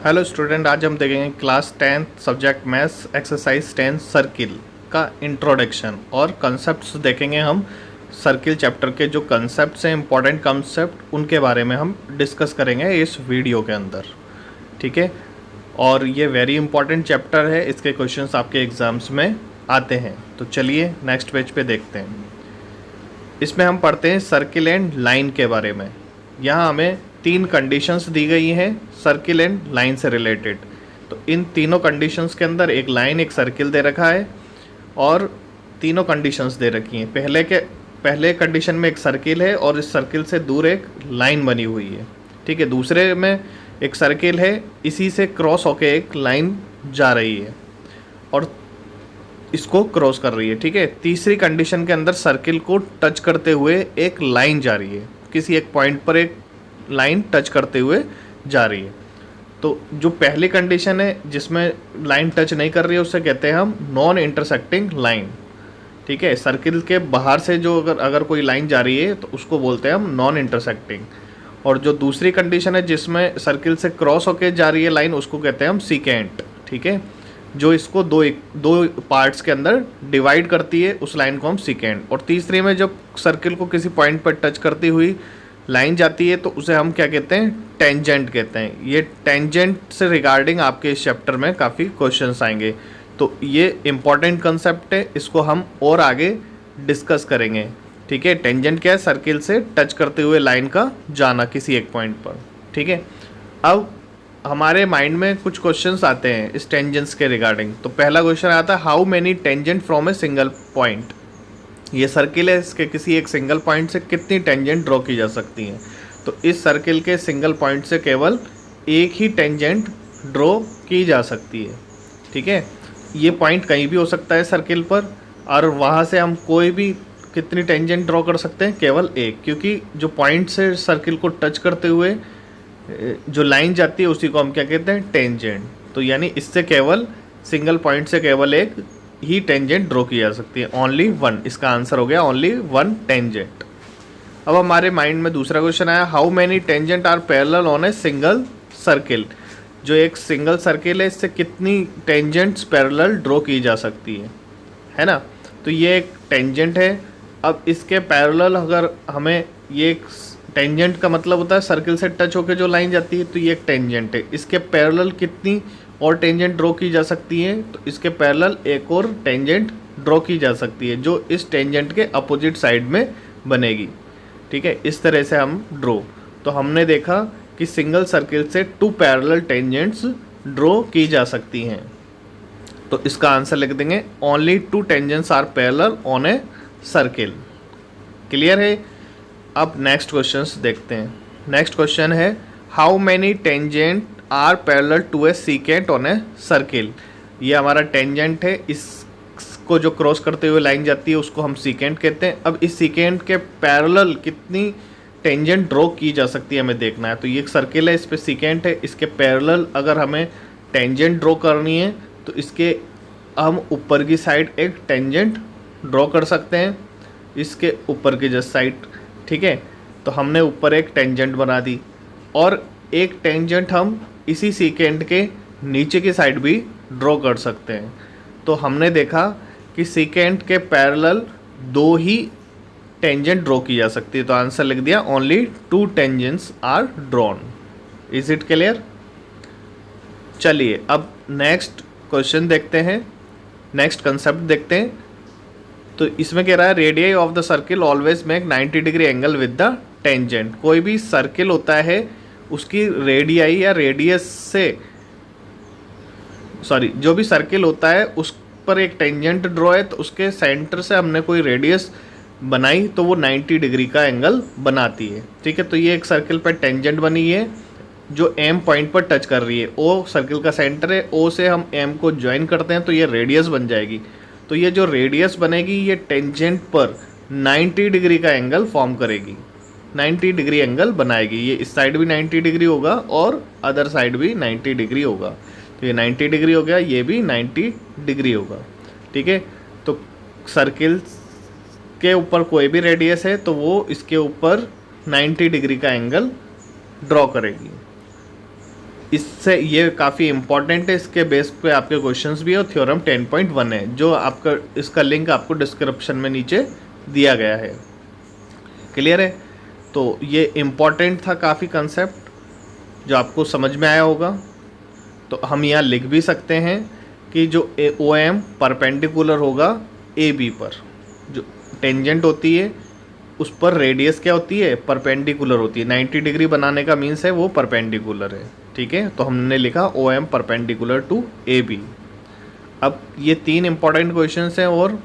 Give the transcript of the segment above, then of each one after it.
Hello student, आज हम देखेंगे class 10 subject maths exercise 10 circle का इंट्रोडक्शन और कंसेप्ट्स देखेंगे हम। सर्किल चैप्टर के जो कंसेप्ट्स हैं, इंपॉर्टेंट कंसेप्ट, उनके बारे में हम डिस्कस करेंगे इस वीडियो के अंदर। ठीक है, और ये वेरी इंपॉर्टेंट चैप्टर है, इसके क्वेश्चंस आपके एग्ज़ाम्स में आते हैं। तो चलिए नेक्स्ट पेज पे देखते हैं। इसमें हम पढ़ते हैं सर्किल एंड लाइन के बारे में। यहाँ हमें 3 कंडीशंस दी गई हैं सर्किल एंड लाइन से रिलेटेड। तो इन तीनों कंडीशंस के अंदर एक लाइन एक सर्किल दे रखा है और तीनों कंडीशंस दे रखी हैं। पहले कंडीशन में एक सर्किल है और इस सर्किल से दूर एक लाइन बनी हुई है। ठीक है, दूसरे में एक सर्किल है, इसी से क्रॉस होके एक लाइन जा रही है और इसको क्रॉस कर रही है। ठीक है, तीसरी कंडीशन के अंदर सर्किल को टच करते हुए एक लाइन जा रही है, किसी एक पॉइंट पर एक लाइन टच करते हुए जा रही है। तो जो पहली कंडीशन है जिसमें लाइन टच नहीं कर रही है उसे कहते हैं हम नॉन इंटरसेक्टिंग लाइन। ठीक है, सर्किल के बाहर से जो अगर कोई लाइन जा रही है तो उसको बोलते हैं हम नॉन इंटरसेक्टिंग। और जो दूसरी कंडीशन है जिसमें सर्किल से क्रॉस होके जा रही है लाइन, उसको कहते हैं हम सीकेंट। ठीक है, जो इसको दो पार्ट्स के अंदर डिवाइड करती है, उस लाइन को हम सीकेंट। और तीसरी में जब सर्किल को किसी पॉइंट पर टच करती हुई लाइन जाती है तो उसे हम क्या कहते हैं, टेंजेंट कहते हैं। ये टेंजेंट से रिगार्डिंग आपके इस चैप्टर में काफ़ी क्वेश्चंस आएंगे। तो ये इम्पॉर्टेंट कंसेप्ट है, इसको हम और आगे डिस्कस करेंगे। ठीक है, टेंजेंट क्या है, सर्किल से टच करते हुए लाइन का जाना किसी एक पॉइंट पर। ठीक है, अब हमारे माइंड में कुछ क्वेश्चंस आते हैं इस टेंजेंट्स के रिगार्डिंग। तो पहला क्वेश्चन आता है, how many tangent from a single point. ये सर्किल है, इसके किसी एक सिंगल पॉइंट से कितनी टेंजेंट ड्रॉ की जा सकती हैं। तो इस सर्किल के सिंगल पॉइंट से केवल एक ही टेंजेंट ड्रॉ की जा सकती है। ठीक है, ये पॉइंट कहीं भी हो सकता है सर्किल पर और वहाँ से हम कोई भी कितनी टेंजेंट ड्रॉ कर सकते हैं, केवल एक, क्योंकि जो पॉइंट से सर्किल को टच करते हुए जो लाइन जाती है उसी को हम क्या कहते हैं, टेंजेंट। तो यानी इससे केवल सिंगल पॉइंट से केवल एक ही टेंजेंट ड्रॉ की जा सकती है, ओनली वन। इसका आंसर हो गया ओनली वन टेंजेंट। अब हमारे माइंड में दूसरा क्वेश्चन आया, how many tangent are parallel on a single circle. जो एक सिंगल सर्किल है, इससे कितनी टेंजेंट्स पैरेलल ड्रॉ की जा सकती है ना। तो ये एक टेंजेंट है। अब इसके पैरेलल अगर हमें, ये एक टेंजेंट का मतलब होता है सर्किल से टच होकर जो लाइन जाती है, तो ये एक टेंजेंट है। इसके पैरेलल कितनी और टेंजेंट ड्रॉ की जा सकती है, तो इसके पैरेलल एक और टेंजेंट ड्रॉ की जा सकती है जो इस टेंजेंट के अपोजिट साइड में बनेगी। ठीक है, इस तरह से हम ड्रॉ। तो हमने देखा कि सिंगल सर्किल से 2 पैरेलल टेंजेंट्स ड्रॉ की जा सकती हैं। तो इसका आंसर लिख देंगे, only 2 tangents are parallel on a circle. Clear है। अब नेक्स्ट क्वेश्चंस देखते हैं। नेक्स्ट क्वेश्चन है, how many tangent are parallel to a secant on a circle. ये हमारा टेंजेंट है, इसको जो क्रॉस करते हुए लाइन जाती है उसको हम सीकेंट कहते हैं। अब इस सीकेंट के पैरेलल कितनी टेंजेंट ड्रॉ की जा सकती है हमें देखना है। तो ये एक सर्किल है, इस पर सीकेंट है, इसके पैरेलल अगर हमें टेंजेंट ड्रॉ करनी है तो इसके हम ऊपर की साइड एक टेंजेंट ड्रॉ कर सकते हैं, इसके ऊपर की जस्ट साइड। ठीक है, तो हमने ऊपर एक टेंजेंट बना दी और एक टेंजेंट हम इसी सीकेंट के नीचे की साइड भी ड्रॉ कर सकते हैं। तो हमने देखा कि सीकेंट के पैरेलल 2 ही टेंजेंट ड्रॉ की जा सकती है। तो आंसर लिख दिया, only 2 tangents are drawn. Is it clear. चलिए अब नेक्स्ट क्वेश्चन देखते हैं, नेक्स्ट कंसेप्ट देखते हैं। तो इसमें कह रहा है, radius of the circle always make 90 degree angle with the tangent. कोई भी सर्किल होता है उसकी रेडियाई या रेडियस से, जो भी सर्किल होता है उस पर एक टेंजेंट ड्रॉ है, तो उसके सेंटर से हमने कोई रेडियस बनाई तो वो 90 डिग्री का एंगल बनाती है। ठीक है, तो ये एक सर्किल पर टेंजेंट बनी है जो एम पॉइंट पर टच कर रही है। ओ सर्किल का सेंटर है, ओ से हम एम को ज्वाइन करते हैं तो ये रेडियस बन जाएगी। तो ये जो रेडियस बनेगी ये टेंजेंट पर 90 डिग्री का एंगल फॉर्म करेगी, 90 डिग्री एंगल बनाएगी। ये इस साइड भी 90 डिग्री होगा और अदर साइड भी 90 डिग्री होगा। तो ये 90 डिग्री हो गया, ये भी 90 डिग्री होगा। ठीक है, तो सर्किल के ऊपर कोई भी रेडियस है तो वो इसके ऊपर 90 डिग्री का एंगल ड्रॉ करेगी। इससे ये काफ़ी इंपॉर्टेंट है, इसके बेस पे आपके क्वेश्चंस भी है और थ्योरम 10.1 है जो आपका, इसका लिंक आपको डिस्क्रिप्शन में नीचे दिया गया है। क्लियर है? तो ये इम्पॉर्टेंट था काफ़ी कंसेप्ट जो आपको समझ में आया होगा। तो हम यहाँ लिख भी सकते हैं कि जो ओ एम परपेंडिकुलर होगा ए बी पर, जो टेंजेंट होती है उस पर रेडियस क्या होती है, परपेंडिकुलर होती है। 90 डिग्री बनाने का मीन्स है वो परपेंडिकुलर है। ठीक है, तो हमने लिखा O M perpendicular to A B. अब ये 3 इंपॉर्टेंट क्वेश्चंस हैं और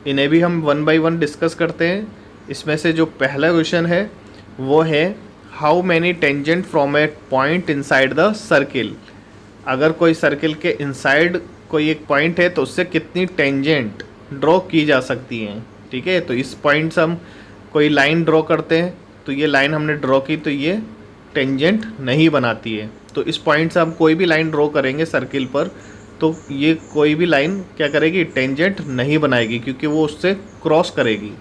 इन्हें भी हम 1 बाय 1 डिस्कस करते हैं। इसमें से जो पहला क्वेश्चन है वो है how many tangent from A point inside the circle. अगर कोई सर्किल के इनसाइड कोई एक पॉइंट है तो उससे कितनी टेंजेंट ड्रॉ की जा सकती हैं। ठीक है, तो इस पॉइंट से हम कोई लाइन ड्रॉ करते हैं तो ये लाइन हमने ड्रॉ की तो ये टेंजेंट नहीं बनाती है। तो इस पॉइंट से हम कोई भी लाइन ड्रॉ करेंगे सर्किल पर तो ये कोई भी लाइन क्या करेगी, टेंजेंट नहीं बनाएगी क्योंकि वो उससे क्रॉस करेगी।